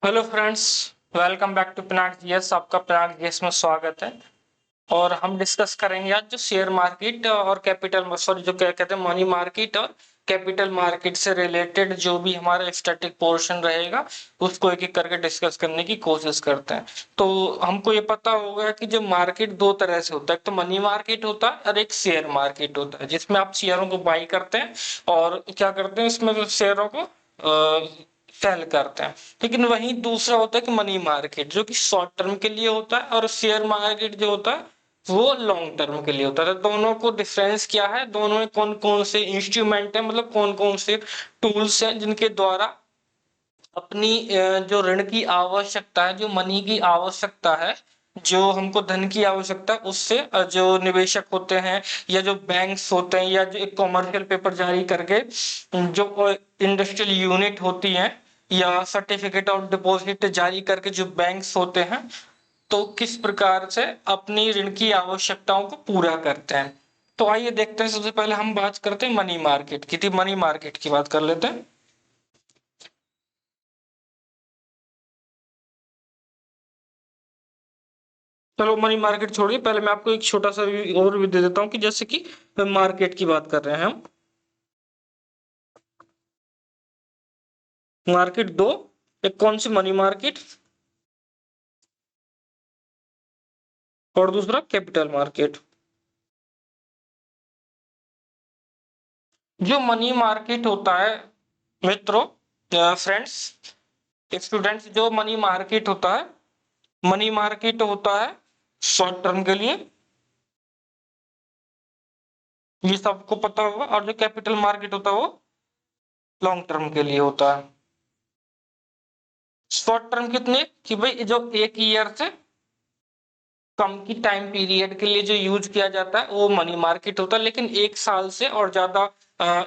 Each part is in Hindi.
Hello friends, welcome back to Pinak GS. आपका पिनाक जीएस में स्वागत है। और हम डिस्कस करेंगे आज जो शेयर मार्केट और कैपिटल सॉरी जो क्या कहते हैं मनी मार्केट और कैपिटल मार्केट से रिलेटेड जो भी हमारा स्टैटिक पोर्शन रहेगा उसको एक एक करके डिस्कस करने की कोशिश करते हैं। तो हमको ये पता होगा कि जो मार्केट दो तरह से होता है, एक तो मनी मार्केट होता है और एक शेयर मार्केट होता है जिसमें आप शेयरों को बाई करते हैं और क्या करते हैं इसमें शेयरों को सेल करते हैं। लेकिन वहीं दूसरा होता है कि मनी मार्केट जो कि शॉर्ट टर्म के लिए होता है और शेयर मार्केट जो होता है वो लॉन्ग टर्म के लिए होता है। तो दोनों को डिफरेंस क्या है, दोनों में कौन कौन से इंस्ट्रूमेंट है, मतलब कौन कौन से टूल्स हैं जिनके द्वारा अपनी जो ऋण की आवश्यकता है, जो मनी की आवश्यकता है, जो हमको धन की आवश्यकता है, उससे जो निवेशक होते हैं या जो बैंक्स होते हैं या जो एक कॉमर्शियल पेपर जारी करके जो इंडस्ट्रियल यूनिट होती है या सर्टिफिकेट ऑफ डिपॉजिट जारी करके जो बैंक्स होते हैं, तो किस प्रकार से अपनी ऋण की आवश्यकताओं को पूरा करते हैं। तो आइए देखते हैं। सबसे पहले हम बात करते हैं मनी मार्केट की। थी मनी मार्केट की बात कर लेते हैं। चलो मनी मार्केट छोड़िए, पहले मैं आपको एक छोटा सा ओवरव्यू दे देता हूँ कि जैसे कि मार्केट की बात कर रहे हैं हम। मार्केट दो, एक कौन सी मनी मार्केट और दूसरा कैपिटल मार्केट। जो मनी मार्केट होता है मित्रों, फ्रेंड्स, स्टूडेंट्स, जो मनी मार्केट होता है, मनी मार्केट होता है शॉर्ट टर्म के लिए, ये सबको पता होगा। और जो कैपिटल मार्केट होता है वो लॉन्ग टर्म के लिए होता है। शॉर्ट टर्म कितने कि भाई जो एक ईयर से कम की टाइम पीरियड के लिए जो यूज किया जाता है वो मनी मार्केट होता है। लेकिन एक साल से और ज्यादा,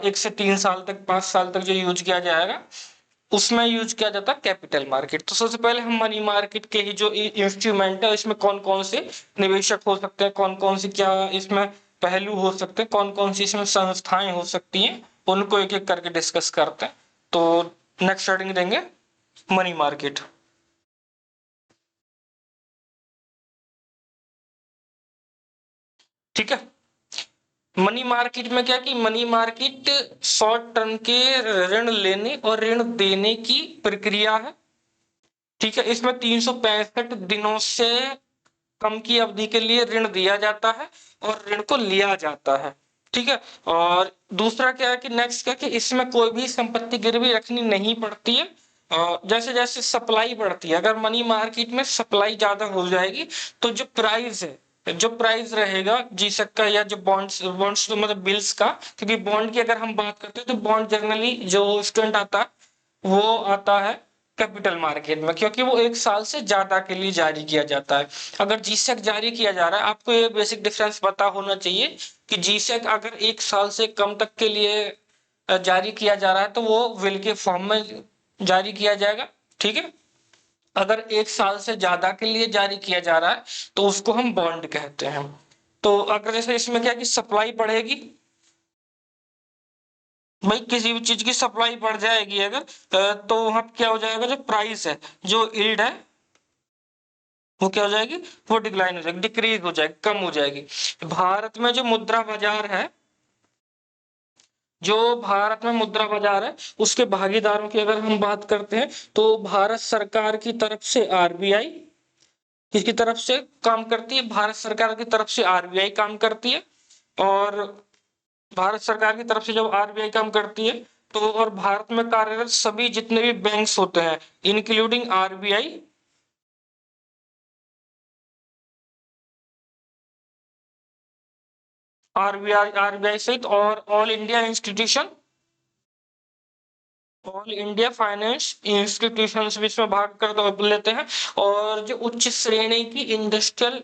1 से 3 साल तक, 5 साल तक जो यूज किया जाएगा उसमें यूज किया जाता है कैपिटल मार्केट। तो सबसे पहले हम मनी मार्केट के ही जो इंस्ट्रूमेंट है इसमें कौन कौन से निवेशक हो सकते हैं, कौन कौन सी क्या इसमें पहलू हो सकते हैं, कौन कौन सी इसमें संस्थाएं हो सकती हैं, उनको एक एक करके डिस्कस करते हैं। तो नेक्स्ट हेडिंग देंगे मनी मार्केट। ठीक है। मनी मार्केट में क्या कि मनी मार्केट शॉर्ट टर्म के ऋण लेने और ऋण देने की प्रक्रिया है। ठीक है। इसमें 365 दिनों से कम की अवधि के लिए ऋण दिया जाता है और ऋण को लिया जाता है। ठीक है। और दूसरा क्या है कि नेक्स्ट क्या कि इसमें कोई भी संपत्ति गिरवी रखनी नहीं पड़ती है। जैसे जैसे सप्लाई बढ़ती है, अगर मनी मार्केट में सप्लाई ज्यादा हो जाएगी तो जो प्राइस है, जो प्राइस रहेगा जीसक का या जो बॉन्ड्स बॉन्ड्स तो मतलब बिल्स का, क्योंकि बॉन्ड की अगर हम बात करते हैं तो बॉन्ड जनरली जो स्टूडेंट आता है वो आता है कैपिटल मार्केट में, क्योंकि वो 1 साल से ज्यादा के लिए जारी किया जाता है। अगर जीसेक जारी किया जा रहा है, आपको ये बेसिक डिफरेंस पता होना चाहिए कि जीसेक अगर 1 साल से कम तक के लिए जारी किया जा रहा है तो वो विल के फॉर्म में जारी किया जाएगा। ठीक है। अगर 1 साल से ज्यादा के लिए जारी किया जा रहा है तो उसको हम बॉन्ड कहते हैं। तो अगर जैसे इसमें क्या कि सप्लाई बढ़ेगी, भाई किसी भी चीज की सप्लाई बढ़ जाएगी अगर, तो वहां क्या हो जाएगा, जो प्राइस है, जो यील्ड है, वो क्या हो जाएगी, वो डिक्लाइन हो जाएगी, डिक्रीज हो जाएगी, कम हो जाएगी। भारत में जो मुद्रा बाजार है, जो भारत में मुद्रा बाजार है उसके भागीदारों की अगर हम बात करते हैं तो भारत सरकार की तरफ से आरबीआई किसकी तरफ से काम करती है, भारत सरकार की तरफ से आरबीआई काम करती है। और भारत सरकार की तरफ से जब आरबीआई काम करती है तो और भारत में कार्यरत सभी जितने भी बैंक्स होते हैं इंक्लूडिंग आरबीआई, आरबीआई सहित और all India institution, all India finance institution भी इसमें भाग कर लेते हैं। और जो उच्च श्रेणी की इंडस्ट्रियल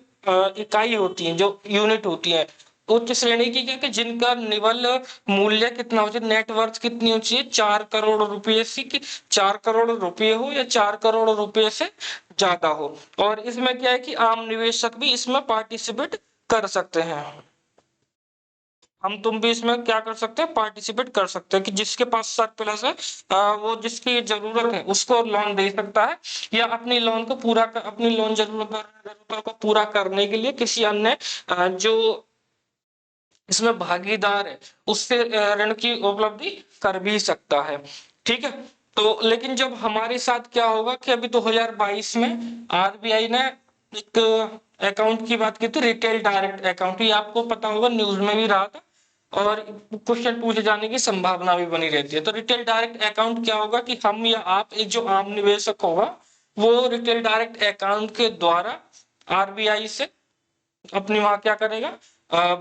इकाई होती है, जो यूनिट होती है उच्च श्रेणी की, क्या कि जिनका निवल मूल्य कितना हो चाहिए, नेटवर्थ कितनी हो चाहिए, 4 करोड़ रुपए से कि 4 करोड़ रुपए हो या 4 करोड़ रुपए से ज्यादा हो। और इसमें क्या है कि आम निवेशक भी इसमें पार्टिसिपेट कर सकते हैं। हम तुम भी इसमें क्या कर सकते हैं, पार्टिसिपेट कर सकते हैं कि जिसके पास सरप्लस है वो जिसकी जरूरत है उसको लोन दे सकता है, या अपनी लोन को अपनी लोन जरूरतों को पूरा करने के लिए किसी अन्य जो इसमें भागीदार है उससे ऋण की उपलब्धि कर भी सकता है। ठीक है, तो लेकिन जब हमारे साथ क्या होगा कि अभी 2022 में आरबीआई ने एक अकाउंट की बात की थी, रिटेल डायरेक्ट अकाउंट, ये आपको पता होगा, न्यूज में भी रहा था और क्वेश्चन पूछे जाने की संभावना भी बनी रहती है। तो रिटेल डायरेक्ट अकाउंट क्या होगा कि हम या आप, एक जो आम निवेशक होगा, वो रिटेल डायरेक्ट अकाउंट के द्वारा आरबीआई से अपनी वहां क्या करेगा,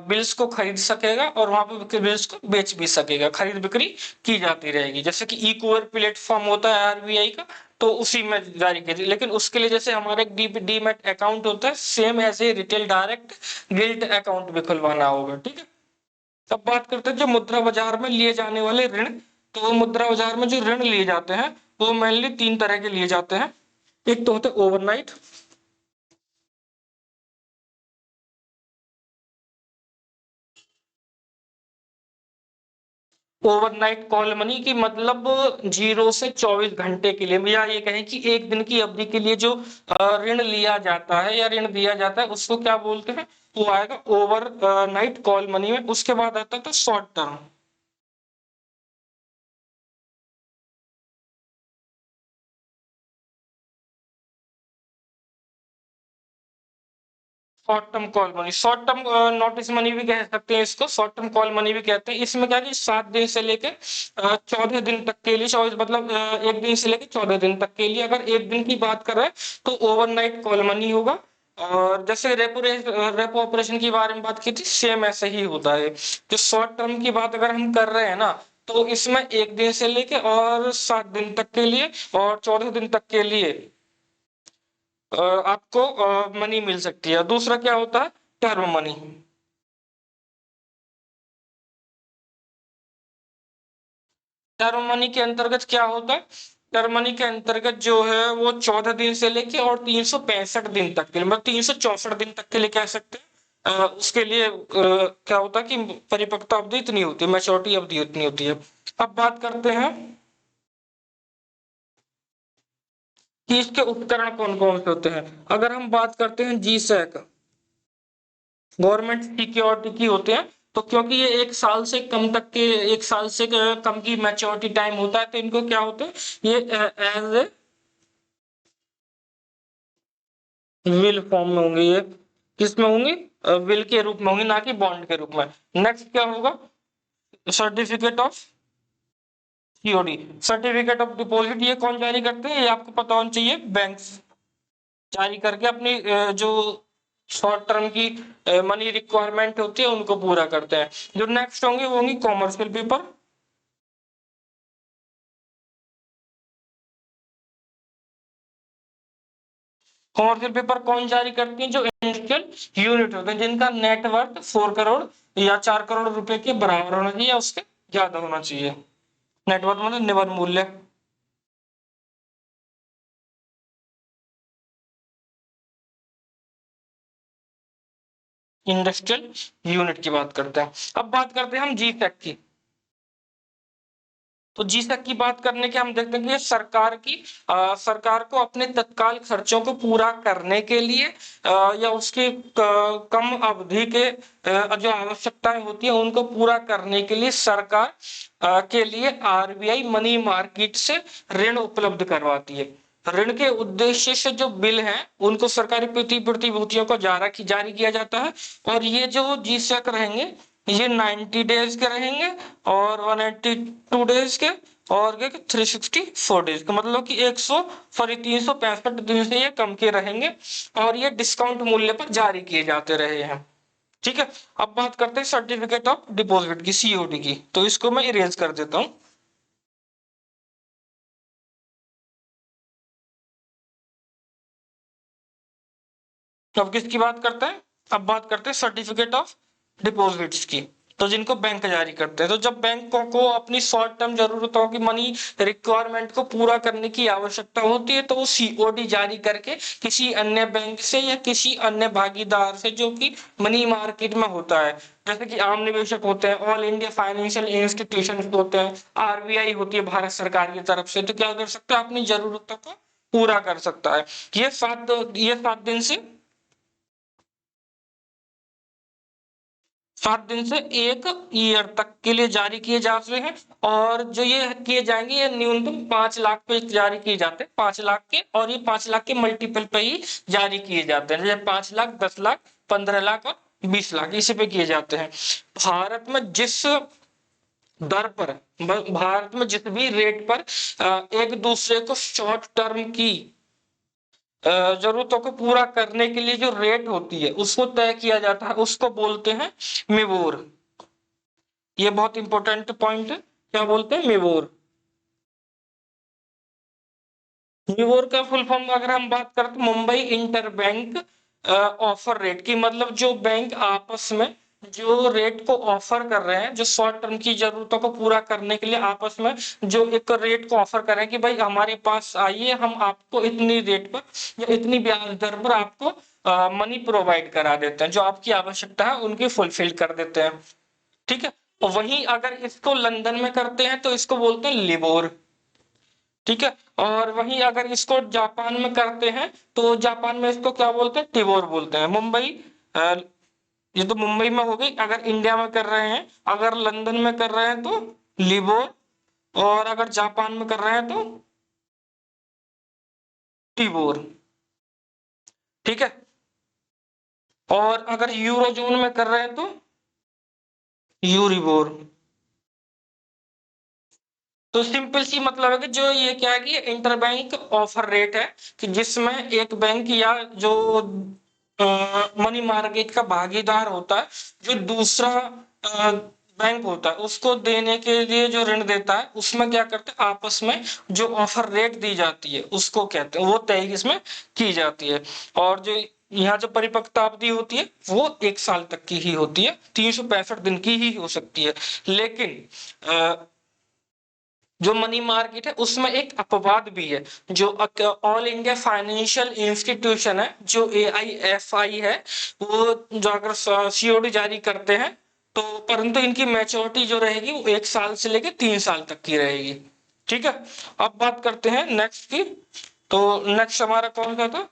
बिल्स को खरीद सकेगा और वहां पे बिल्स को बेच भी सकेगा, खरीद बिक्री की जाती रहेगी, जैसे कि ई कूवर प्लेटफॉर्म होता है आरबीआई का, तो उसी में जारी की थी। लेकिन उसके लिए जैसे हमारे डीमैट अकाउंट होता है, सेम ऐसे रिटेल डायरेक्ट गिल्ट अकाउंट भी खुलवाना होगा। ठीक है, अब बात करते हैं जो मुद्रा बाजार में लिए जाने वाले ऋण। तो मुद्रा बाजार में जो ऋण लिए जाते हैं वो मेनली तीन तरह के लिए जाते हैं। एक तो होता है ओवरनाइट, ओवरनाइट कॉल मनी की मतलब 0 से 24 घंटे के लिए, या ये कहें कि एक दिन की अवधि के लिए जो ऋण लिया जाता है या ऋण दिया जाता है उसको क्या बोलते हैं, वो आएगा ओवर नाइट कॉल मनी में। उसके बाद आता था short term, short term call money, short term notice money भी कह सकते हैं इसको, शॉर्ट टर्म कॉल मनी भी कहते हैं। इसमें क्या है कि 7 दिन से लेके 14 दिन तक के लिए, 24 मतलब 1 दिन से लेके 14 दिन तक के लिए, अगर एक दिन की बात कर रहे हैं तो ओवरनाइट कॉल मनी होगा। और जैसे रेपो ऑपरेशन की बारे में बात की थी, सेम ऐसे ही होता है। जो शॉर्ट टर्म की बात अगर हम कर रहे हैं ना, तो इसमें 1 दिन से लेके और 7 दिन तक के लिए और 14 दिन तक के लिए आपको मनी मिल सकती है। दूसरा क्या होता है, टर्म मनी। टर्म मनी के अंतर्गत क्या होता है, टर्म मनी के अंतर्गत जो है वो 14 दिन से लेके और 365 दिन तक के लिए, मतलब 364 दिन तक के लिए कह सकते हैं। उसके लिए क्या होता है कि परिपक्वता अवधि इतनी होती है, मैच्योरिटी अवधि इतनी होती है। अब बात करते हैं कि इसके उपकरण कौन कौन से होते हैं। अगर हम बात करते हैं जी सैक, गवर्नमेंट सिक्योरिटी की होते हैं, तो क्योंकि ये 1 साल से कम तक के, 1 साल से कम की मैच्योरिटी टाइम होता है, तो इनको क्या होते हैं, ये एज ए विल फॉर्म में होंगे, ये किस में होंगे, विल के रूप में होंगे, ना कि बॉन्ड के रूप में। नेक्स्ट क्या होगा, certificate of COD, certificate of deposit, ये कौन जारी करते हैं, ये आपको पता होना चाहिए, बैंक्स जारी करके अपनी जो शॉर्ट टर्म की मनी रिक्वायरमेंट होती है उनको पूरा करते हैं। जो नेक्स्ट होंगे वो होंगी कॉमर्शियल पेपर, कॉमर्शियल पेपर कौन जारी करती है, जो इंडस्ट्रियल यूनिट होते हैं जिनका नेटवर्थ 4 करोड़ या 4 करोड़ रुपए के बराबर होना चाहिए या उसके ज्यादा होना चाहिए। नेटवर्थ मतलब निवन मूल्य। इंडस्ट्रियल यूनिट की बात करते हैं। अब बात करते हैं हम जी टैक की। तो जी तक की बात करने के हम देखते हैं कि सरकार को अपने तत्काल खर्चों को पूरा करने के लिए या उसकी कम अवधि के जो आवश्यकताएं होती है उनको पूरा करने के लिए सरकार के लिए आरबीआई मनी मार्केट से ऋण उपलब्ध करवाती है। ऋण के उद्देश्य से जो बिल हैं उनको सरकारी प्रतिभूतियों को जारी किया जाता है। और ये जो जीसेक रहेंगे ये 90 डेज के रहेंगे और 182 डेज के और 364 डेज के, मतलब कि 365 दिन से ये कम के रहेंगे और ये डिस्काउंट मूल्य पर जारी किए जाते रहे हैं। ठीक है, अब बात करते हैं सर्टिफिकेट ऑफ डिपॉजिट की, सीओडी की। तो इसको मैं इरेज कर देता हूं। तो अब किसकी बात करते हैं, अब बात करते हैं सर्टिफिकेट ऑफ डिपॉजिट्स की। तो जिनको बैंक जारी करते हैं, तो जब बैंकों को अपनी शॉर्ट टर्म जरूरतों की मनी रिक्वायरमेंट को पूरा करने की आवश्यकता होती है तो वो सीओडी जारी करके किसी अन्य बैंक से या किसी अन्य भागीदार से जो कि मनी मार्केट में होता है, जैसे कि आम निवेशक होते हैं, ऑल इंडिया फाइनेंशियल इंस्टीट्यूशन होते हैं, आरबीआई होती है भारत सरकार की तरफ से, तो क्या कर सकता है, अपनी जरूरतों को पूरा कर सकता है। ये 7 दिन से 7 दिन से 1 ईयर तक के लिए जारी किए जा रहे हैं। और जो ये किए जाएंगे, ये न्यूनतम 5 लाख पे जारी किए जाते हैं, 5 लाख के, और ये 5 लाख के मल्टीपल पे ही जारी किए जाते हैं, जैसे 5 लाख, 10 लाख, 15 लाख और 20 लाख, इसी पे किए जाते हैं। भारत में जिस दर पर, भारत में जिस भी रेट पर एक दूसरे को शॉर्ट टर्म की जरूरतों को पूरा करने के लिए जो रेट होती है उसको तय किया जाता है, उसको बोलते हैं मिबोर। ये बहुत इंपॉर्टेंट पॉइंट है, क्या बोलते हैं, मिबोर। मिबोर का फुल फॉर्म अगर हम बात करें तो Mumbai inter bank offer rate की, मतलब जो बैंक आपस में जो रेट को ऑफर कर रहे हैं, जो शॉर्ट टर्म की जरूरतों को पूरा करने के लिए आपस में जो एक रेट को ऑफर कर रहे हैं कि भाई हमारे पास आइए, हम आपको इतनी रेट पर या इतनी ब्याज दर पर आपको मनी प्रोवाइड करा देते हैं, जो आपकी आवश्यकता है उनकी फुलफिल कर देते हैं। ठीक है। और वहीं अगर इसको लंदन में करते हैं तो इसको बोलते हैं लिबोर। ठीक है। और वहीं अगर इसको जापान में करते हैं तो जापान में इसको क्या बोलते हैं, टिबोर बोलते हैं। मुंबई, ये तो मुंबई में हो गई अगर इंडिया में कर रहे हैं, अगर लंदन में कर रहे हैं तो लिबोर, और अगर जापान में कर रहे हैं तो टिबोर। ठीक है। और अगर यूरो जोन में कर रहे हैं तो यूरिबोर। तो सिंपल सी मतलब है कि जो ये क्या है कि इंटरबैंक ऑफर रेट है, कि जिसमें एक बैंक या जो मनी मार्केट का भागीदार होता है, जो दूसरा बैंक होता है उसको देने के लिए जो ऋण देता है, उसमें क्या करते हैं, आपस में जो ऑफर रेट दी जाती है उसको कहते हैं, वो तय इसमें की जाती है। और जो यहाँ जो परिपक्वता अवधि होती है वो 1 साल तक की ही होती है, 365 दिन की ही हो सकती है। लेकिन जो मनी मार्केट है उसमें एक अपवाद भी है, जो ऑल इंडिया फाइनेंशियल इंस्टीट्यूशन है, जो AIFI है, वो जो अगर सीओडी जारी करते हैं तो, परंतु इनकी मैच्योरिटी जो रहेगी वो 1 साल से लेकर 3 साल तक की रहेगी। ठीक है। अब बात करते हैं नेक्स्ट की। तो नेक्स्ट हमारा कौन सा था,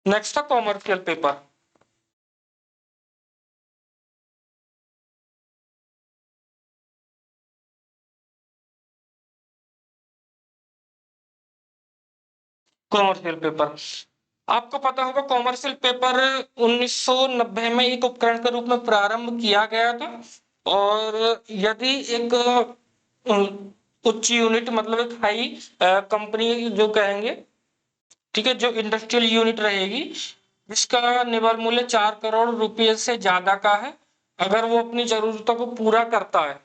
नेक्स्ट था कॉमर्शियल पेपर। कॉमर्शियल पेपर, आपको पता होगा कॉमर्शियल पेपर 1990 में एक उपकरण के रूप में प्रारंभ किया गया था। और यदि एक उच्च यूनिट, मतलब एक हाई कंपनी जो कहेंगे, ठीक है, जो इंडस्ट्रियल यूनिट रहेगी जिसका निवल मूल्य 4 करोड़ रुपए से ज्यादा का है, अगर वो अपनी जरूरतों को पूरा करता है,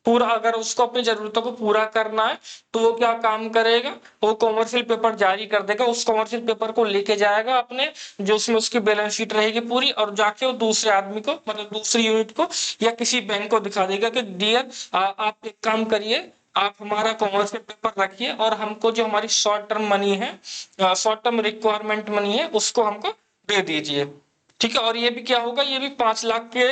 पूरा अगर उसको अपनी जरूरतों को पूरा करना है, तो वो क्या काम करेगा, वो कॉमर्शियल पेपर जारी कर देगा, उस कॉमर्शियल पेपर को लेके जाएगा अपने, जो उसमें उसकी बैलेंस शीट रहेगी पूरी, और जाके वो दूसरे आदमी को, मतलब दूसरी यूनिट को या किसी बैंक को दिखा देगा कि डियर आप एक काम करिए, आप हमारा कॉमर्शियल पेपर रखिए और हमको जो हमारी शॉर्ट टर्म मनी है, शॉर्ट टर्म रिक्वायरमेंट मनी है, उसको हमको दे दीजिए। ठीक है। और ये भी क्या होगा, ये भी 5 लाख के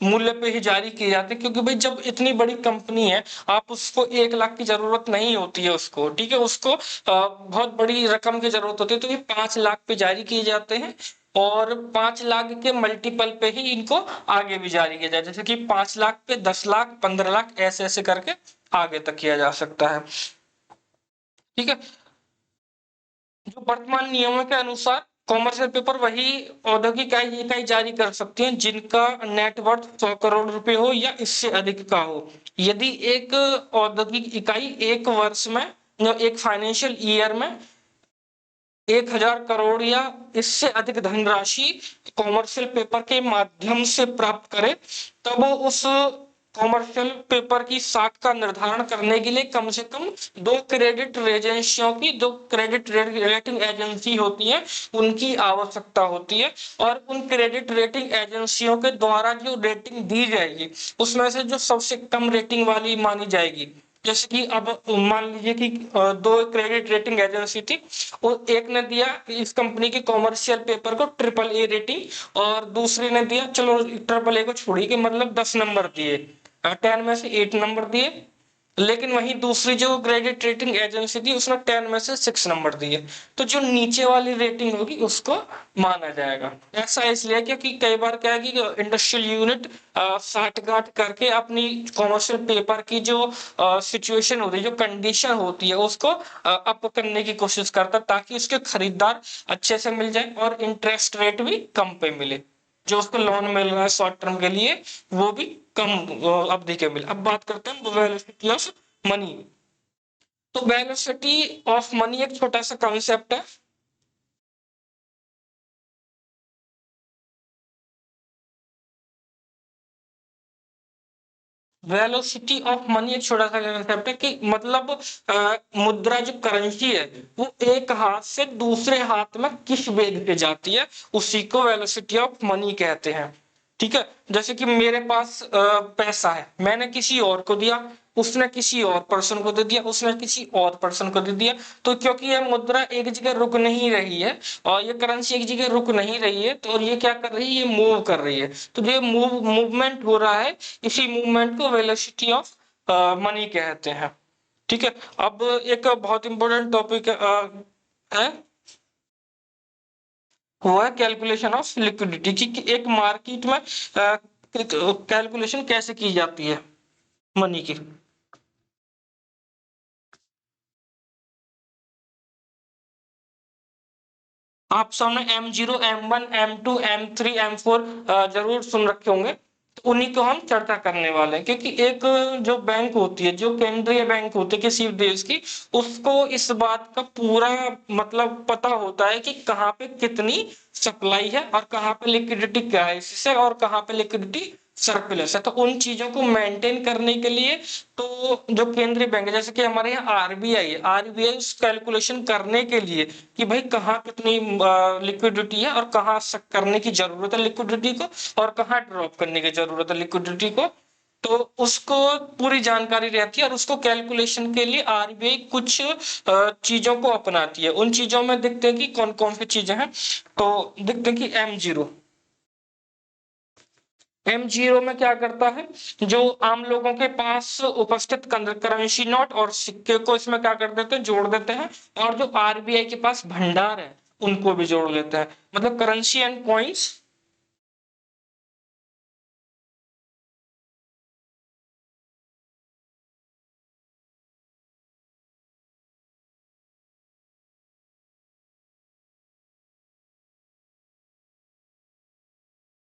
मूल्य पे ही जारी किए जाते हैं, क्योंकि भाई जब इतनी बड़ी कंपनी है, आप उसको 1 लाख की जरूरत नहीं होती है उसको, ठीक है, उसको बहुत बड़ी रकम की जरूरत होती है, तो ये 5 लाख पे जारी किए जाते हैं। और 5 लाख के मल्टीपल पे ही इनको आगे भी जारी किया जाए, जैसे कि 5 लाख पे 10 लाख, 15 लाख, ऐसे ऐसे करके आगे तक किया जा सकता है। ठीक है। जो वर्तमान नियमों के अनुसार कॉमर्शियल पेपर वही औद्योगिक इकाई जारी कर सकती हैं जिनका नेटवर्थ 100 करोड़ रुपए हो या इससे अधिक का हो। यदि एक औद्योगिक इकाई एक वर्ष में, एक फाइनेंशियल ईयर में 1,000 करोड़ या इससे अधिक धनराशि कॉमर्शियल पेपर के माध्यम से प्राप्त करे, तब वो उस कॉमर्शियल पेपर की साख का निर्धारण करने के लिए कम से कम 2 क्रेडिट एजेंसियों की, 2 क्रेडिट रेटिंग एजेंसी होती है, उनकी आवश्यकता होती है। और उन क्रेडिट रेटिंग एजेंसियों के द्वारा जो रेटिंग दी जाएगी उसमें से जो सबसे कम रेटिंग वाली मानी जाएगी, जैसे कि अब मान लीजिए कि दो क्रेडिट रेटिंग एजेंसी थी और एक ने दिया इस कंपनी के कॉमर्शियल पेपर को ट्रिपल ए रेटिंग और दूसरे ने दिया, चलो ट्रिपल ए को छोड़िए कि मतलब 10 नंबर दिए, 10 में से 8 नंबर दिए। लेकिन वहीं दूसरी जो क्रेडिट रेटिंग एजेंसी थी उसने 10 में से 6 नंबर दिए, तो जो नीचे वाली रेटिंग होगी उसको माना जाएगा। ऐसा इसलिए क्योंकि कई बार क्या है कि इंडस्ट्रियल यूनिट साठगांठ करके अपनी कॉमर्शियल पेपर की जो सिचुएशन होती है, जो कंडीशन होती है, उसको अप करने की कोशिश करता है ताकि उसके खरीदार अच्छे से मिल जाए और इंटरेस्ट रेट भी कम पे मिले, जो उसको लोन मिल रहा है शॉर्ट टर्म के लिए वो भी कम अवधि के मिले। अब बात करते हैं वेलोसिटी ऑफ मनी। तो वेलोसिटी ऑफ मनी एक छोटा सा कॉन्सेप्ट है। वेलोसिटी ऑफ मनी एक छोटा सा कंसेप्ट है कि मतलब मुद्रा जो करेंसी है वो एक हाथ से दूसरे हाथ में किस वेग पे जाती है, उसी को वेलोसिटी ऑफ मनी कहते हैं। ठीक है, जैसे कि मेरे पास पैसा है, मैंने किसी और को दिया, उसने किसी और पर्सन को दे दिया, उसने किसी और पर्सन को दे दिया, तो क्योंकि यह मुद्रा एक जगह रुक नहीं रही है और ये करेंसी एक जगह रुक नहीं रही है, तो ये क्या कर रही है, ये मूव कर रही है। तो जो मूवमेंट हो रहा है, इसी मूवमेंट को वेलोसिटी ऑफ मनी कहते हैं। ठीक है, अब एक बहुत इंपॉर्टेंट टॉपिक है वो है कैलकुलेशन ऑफ लिक्विडिटी की एक मार्केट में कैलकुलेशन कैसे की जाती है मनी की। आप सबने M0 M1 M2 M3 M4 जरूर सुन रखे होंगे, तो उन्हीं को हम चर्चा करने वाले हैं। क्योंकि एक जो बैंक होती है, जो केंद्रीय बैंक होती है किसी देश की, उसको इस बात का पूरा मतलब पता होता है कि कहाँ पे कितनी सप्लाई है और कहाँ पे लिक्विडिटी क्राइसिस है और कहाँ पे लिक्विडिटी सरप्लस है। तो उन चीजों को मेंटेन करने के लिए तो जो केंद्रीय बैंक है, जैसे कि हमारे यहाँ आरबीआई है, आरबीआई उस कैलकुलेशन करने के लिए कि भाई कहाँ कितनी लिक्विडिटी है और कहाँ करने की जरूरत है लिक्विडिटी को और कहाँ ड्रॉप करने की जरूरत है लिक्विडिटी को, तो उसको पूरी जानकारी रहती है और उसको कैलकुलेशन के लिए आरबीआई कुछ चीजों को अपनाती है। उन चीजों में देखते हैं कि कौन कौन सी चीजें हैं। तो देखते हैं कि M0 में क्या करता है, जो आम लोगों के पास उपस्थित करेंसी नोट और सिक्के को इसमें क्या कर देते हैं, जोड़ देते हैं, और जो आरबीआई के पास भंडार है उनको भी जोड़ लेते हैं, मतलब करेंसी एंड कॉइन्स।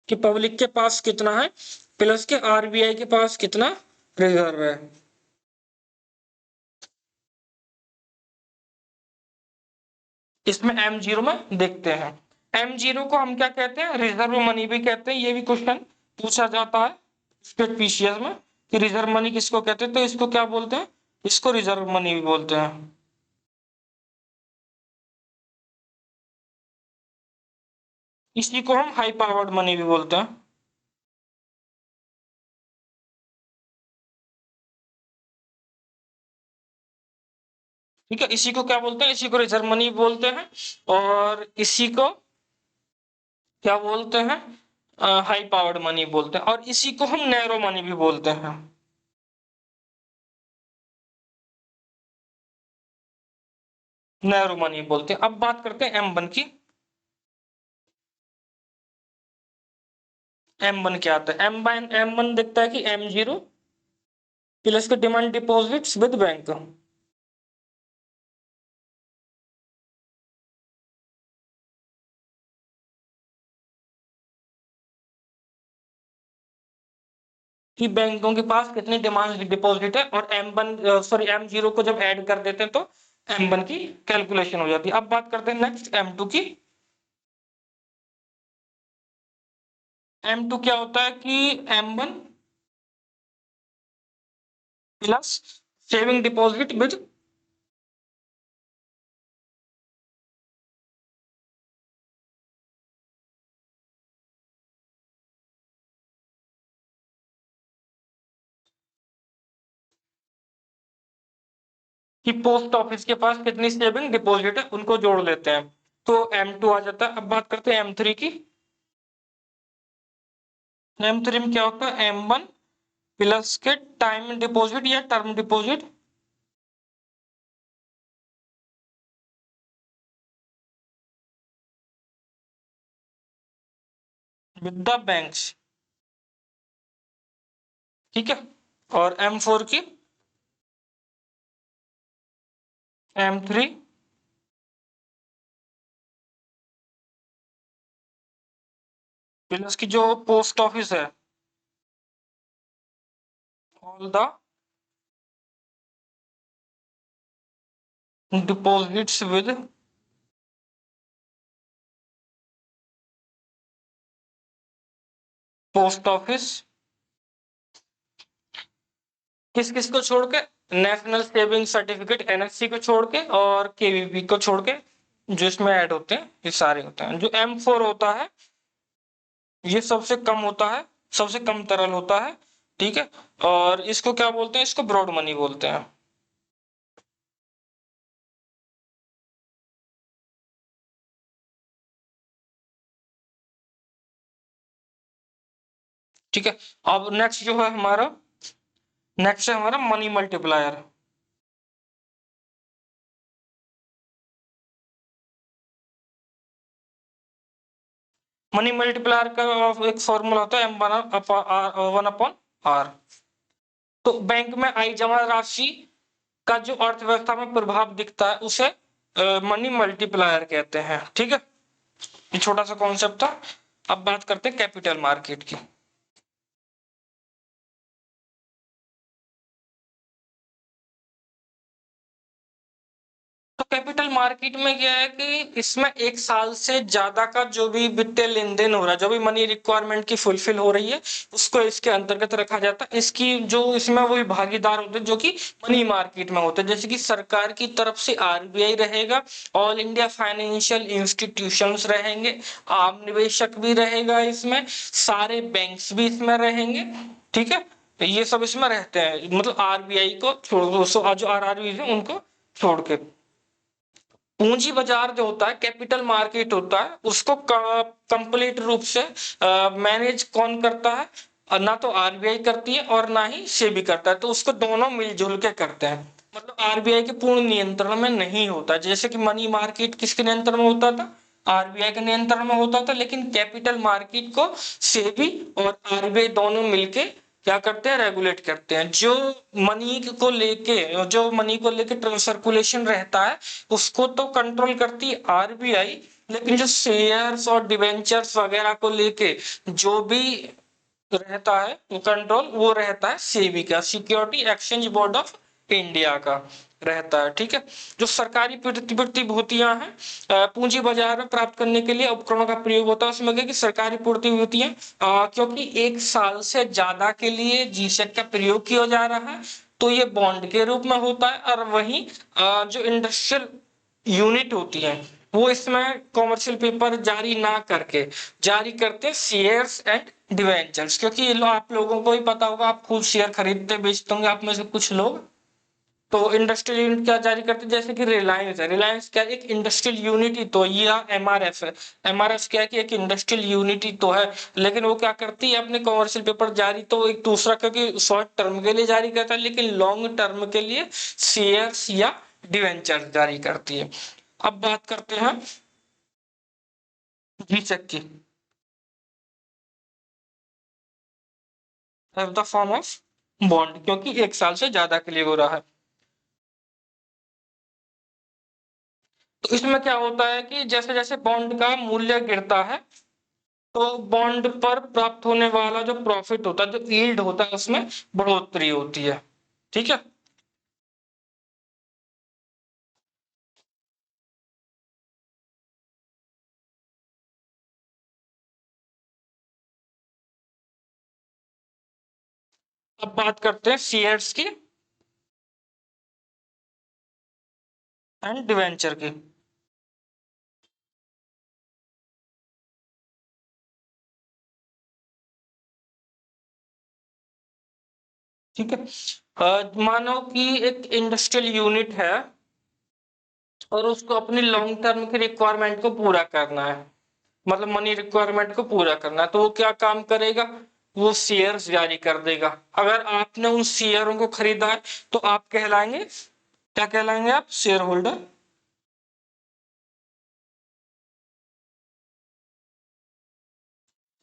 कि पब्लिक के पास कितना है प्लस के आरबीआई के पास कितना रिजर्व है। इसमें M0 में देखते हैं। M0 को हम क्या कहते हैं, रिजर्व मनी भी कहते हैं। ये भी क्वेश्चन पूछा जाता है स्टेट पीसीएस में कि रिजर्व मनी किसको कहते हैं, तो इसको क्या बोलते हैं, इसको रिजर्व मनी भी बोलते हैं। इसी को हम हाई पावर्ड मनी भी बोलते हैं। ठीक है, इसी को क्या बोलते हैं, इसी को रिजर्व मनी बोलते हैं। और इसी को क्या बोलते हैं, हाई पावर्ड मनी बोलते हैं। और इसी को हम नैरो मनी भी बोलते हैं। नैरो मनी बोलते हैं। अब बात करते हैं M1 की। M1 क्या आता है, M1 दिखता है कि M0 प्लस के डिमांड डिपॉजिट्स विद बैंक। कि बैंकों के पास कितने डिमांड डिपॉजिट है, और M0 को जब ऐड कर देते हैं तो M1 की कैलकुलेशन हो जाती है। अब बात करते हैं नेक्स्ट M2 की। M2 क्या होता है कि M1 plus saving deposit with कि पोस्ट ऑफिस के पास कितनी सेविंग डिपॉजिट है, उनको जोड़ लेते हैं तो M2 आ जाता है। अब बात करते हैं M3 की। M3 में क्या होता है, M1 प्लस के टाइम डिपॉजिट या term deposit with the banks, ठीक है। और M4 की M3 प्लस की जो पोस्ट ऑफिस है all the deposits with post office, किस किस को छोड़ के, नेशनल सेविंग सर्टिफिकेट NSC को छोड़ के और KVP को छोड़ के, जो इसमें ऐड होते हैं ये सारे होते हैं। जो M4 होता है ये सबसे कम होता है, सबसे कम तरल होता है, ठीक है। और इसको क्या बोलते हैं, इसको ब्रॉड मनी बोलते हैं, ठीक है। अब नेक्स्ट जो है हमारा, नेक्स्ट है हमारा मनी मल्टीप्लायर। मनी मल्टीप्लायर का एक फॉर्मूला होता है M1/R। तो बैंक में आई जमा राशि का जो अर्थव्यवस्था में प्रभाव दिखता है उसे मनी मल्टीप्लायर कहते हैं, ठीक है। ये छोटा सा कॉन्सेप्ट था। अब बात करते हैं कैपिटल मार्केट की। तो कैपिटल मार्केट में क्या है कि इसमें एक साल से ज्यादा का जो भी वित्तीय लेन देन हो रहा है, जो भी मनी रिक्वायरमेंट की फुलफिल हो रही है, उसको इसके अंतर्गत रखा जाता है। इसकी जो इसमें वही भागीदार होते हैं जो कि मनी मार्केट में होते हैं, जैसे कि सरकार की तरफ से RBI रहेगा, ऑल इंडिया फाइनेंशियल इंस्टीट्यूशंस रहेंगे, आम निवेशक भी रहेगा इसमें, सारे बैंक्स भी इसमें रहेंगे, ठीक है। तो ये सब इसमें रहते हैं, मतलब RBI को छोड़, जो RRB है उनको छोड़ के। पूंजी बाजार जो होता है, कैपिटल मार्केट होता है, उसको कंप्लीट रूप से मैनेज कौन करता है, ना तो RBI करती है और ना ही सेबी करता है, तो उसको दोनों मिलजुल के करते हैं। मतलब RBI के पूर्ण नियंत्रण में नहीं होता, जैसे कि मनी मार्केट किसके नियंत्रण में होता था, RBI के नियंत्रण में होता था, लेकिन कैपिटल मार्केट को सेबी और RBI दोनों मिलके क्या करते हैं, रेगुलेट करते हैं। जो मनी को लेके सर्कुलेशन रहता है उसको तो कंट्रोल करती है RBI, लेकिन जो शेयर्स और डिवेंचर्स वगैरह को लेके जो भी रहता है कंट्रोल, वो रहता है सेबी का, security exchange board of India का रहता है, ठीक है। जो सरकारी प्रतिभूतियां हैं पूंजी बाजार में प्राप्त करने के लिए उपकरणों का प्रयोग होता है, उसमें क्या कि सरकारी प्रतिभूतियां क्योंकि एक साल से ज्यादा के लिए GSEC का प्रयोग किया जा रहा है, तो ये बॉन्ड के रूप में होता है। और वहीं जो इंडस्ट्रियल यूनिट होती है वो इसमें कॉमर्शियल पेपर जारी ना करके जारी करते हैं शेयर्स एंड डिवेंचर्स, क्योंकि आप लोगों को ही पता होगा, आप खुद शेयर खरीदते बेचते होंगे आप में से कुछ लोग। तो इंडस्ट्रियल यूनिट क्या जारी करते हैं, जैसे कि रिलायंस है, रिलायंस क्या एक इंडस्ट्रियल यूनिट ही तो, या MRF है, MRF क्या है कि एक इंडस्ट्रियल यूनिट ही तो है, लेकिन वो क्या करती है अपने कॉमर्शियल पेपर जारी तो एक दूसरा, क्योंकि शॉर्ट टर्म के लिए जारी करता है, लेकिन लॉन्ग टर्म के लिए शेयर्स या डिवेंचर जारी करती है। अब बात करते हैं GSEC की, द फॉर्म ऑफ बॉन्ड, क्योंकि एक साल से ज्यादा के लिए हो रहा है। तो इसमें क्या होता है कि जैसे जैसे बॉन्ड का मूल्य गिरता है तो बॉन्ड पर प्राप्त होने वाला जो प्रॉफिट होता है, जो यील्ड होता है, उसमें बढ़ोतरी होती है, ठीक है। अब बात करते हैं शेयर्स की एंड डिवेंचर की। ठीक है। मानो कि एक इंडस्ट्रियल यूनिट है और उसको अपनी लॉन्ग टर्म की रिक्वायरमेंट को पूरा करना है, मतलब मनी रिक्वायरमेंट को पूरा करना है, तो वो क्या काम करेगा, वो शेयर्स जारी कर देगा। अगर आपने उन शेयरों को खरीदा है तो आप कहलाएंगे, क्या कहलाएंगे आप, शेयर होल्डर।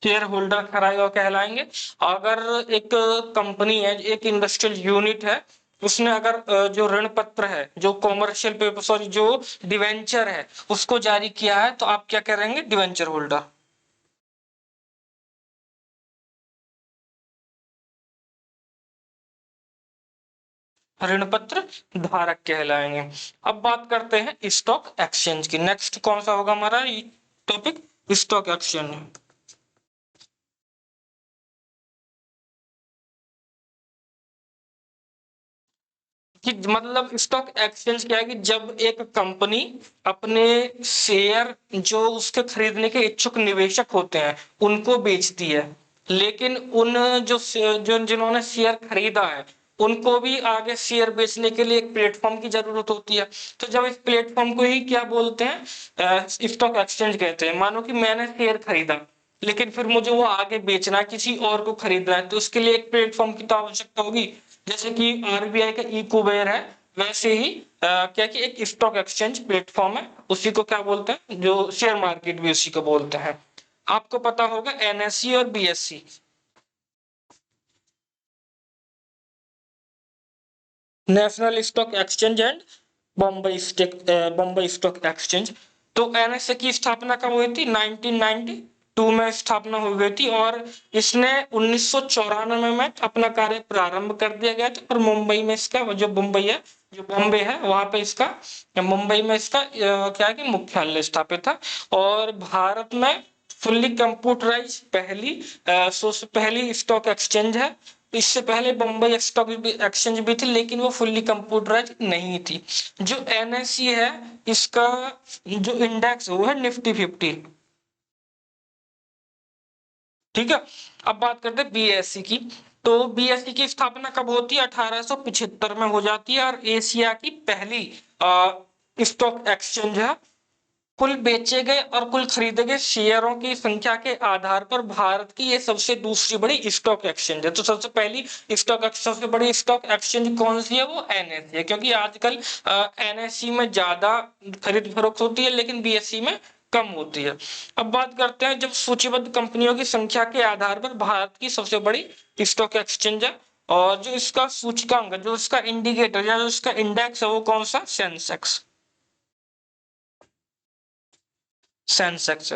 शेयर होल्डर खराया कहलाएंगे। अगर एक कंपनी है, एक इंडस्ट्रियल यूनिट है, उसने अगर जो ऋण पत्र है, जो कॉमर्शियल पेपर, सॉरी जो डिवेंचर है, उसको जारी किया है, तो आप क्या करेंगे, डिवेंचर होल्डर। ऋण पत्र धारक कहलाएंगे। अब बात करते हैं स्टॉक एक्सचेंज की। नेक्स्ट कौन सा होगा हमारा टॉपिक, स्टॉक एक्सचेंज। कि मतलब स्टॉक एक्सचेंज क्या है कि जब एक कंपनी अपने शेयर जो उसके खरीदने के इच्छुक निवेशक होते हैं उनको बेचती है, लेकिन उन जो जिन्होंने शेयर खरीदा है उनको भी आगे शेयर बेचने के लिए एक प्लेटफॉर्म की जरूरत होती है। तो जब इस प्लेटफॉर्म को ही क्या बोलते हैं, स्टॉक एक्सचेंज कहते हैं। मानो कि मैंने शेयर खरीदा, लेकिन फिर मुझे वो आगे बेचना है, किसी और को खरीदना है, तो उसके लिए एक प्लेटफॉर्म की तो आवश्यकता होगी। जैसे कि आरबीआई का ई कुबेर है, वैसे ही क्या कि एक स्टॉक एक्सचेंज प्लेटफॉर्म है, उसी को क्या बोलते हैं, जो शेयर मार्केट भी उसी को बोलते हैं। आपको पता होगा एनएससी और BSc, national stock exchange and Bombay stock exchange. तो एनएसए की स्थापना कब हुई थी, 1992 में स्थापना हुई गई थी, और इसने 1994 में अपना कार्य प्रारंभ कर दिया गया था। और मुंबई में इसका जो मुंबई है, जो बॉम्बे है, वहां पे इसका, मुंबई में इसका क्या है कि मुख्यालय स्थापित था। और भारत में फुल्ली कंप्यूटराइज पहली स्टॉक एक्सचेंज है। इससे पहले बम्बई स्टॉक एक्सचेंज भी थी, लेकिन वो फुल्ली कंप्यूटराइज नहीं थी। जो एनएसई है, इसका जो इंडेक्स है वो है निफ्टी 50। ठीक है। अब बात करते हैं बीएससी की। तो बीएससी की स्थापना कब होती है, 1875 में हो जाती है, और एशिया की पहली स्टॉक एक्सचेंज है। कुल बेचे गए और कुल खरीदे गए शेयरों की संख्या के आधार पर भारत की ये सबसे दूसरी बड़ी स्टॉक एक्सचेंज है। तो सबसे बड़ी स्टॉक एक्सचेंज कौन सी है, वो एनएससी है, क्योंकि आजकल एनएससी में ज्यादा खरीद फरोख्त होती है, लेकिन बीएससी में कम होती है। अब बात करते हैं जब सूचीबद्ध कंपनियों की संख्या के आधार पर भारत की सबसे बड़ी स्टॉक एक्सचेंज है। और जो इसका सूचकांक, जो इसका इंडिकेटर या जो इसका इंडेक्स है, वो कौन सा, सेंसेक्स। सेंसेक्स।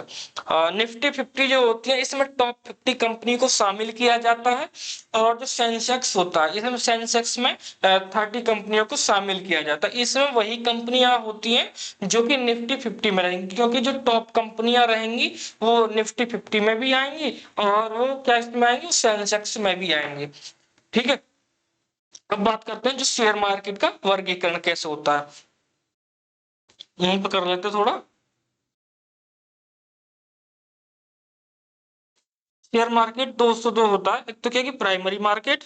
निफ्टी 50 जो होती है, इसमें टॉप 50 कंपनी को शामिल किया जाता है। और जो सेंसेक्स होता है, इसमें सेंसेक्स में 30 कंपनियों को शामिल किया जाता है। इसमें वही कंपनियां होती हैं जो कि निफ्टी 50 में रहेंगी, क्योंकि जो टॉप कंपनियां रहेंगी वो निफ्टी 50 में भी आएंगी, और वो क्या इसमें आएंगी, सेंसेक्स में भी आएंगी। ठीक है। अब बात करते हैं जो शेयर मार्केट का वर्गीकरण कैसे होता है, यहीं पर कर लेते हैं थोड़ा। शेयर मार्केट 202 होता है। एक तो क्या कि प्राइमरी मार्केट,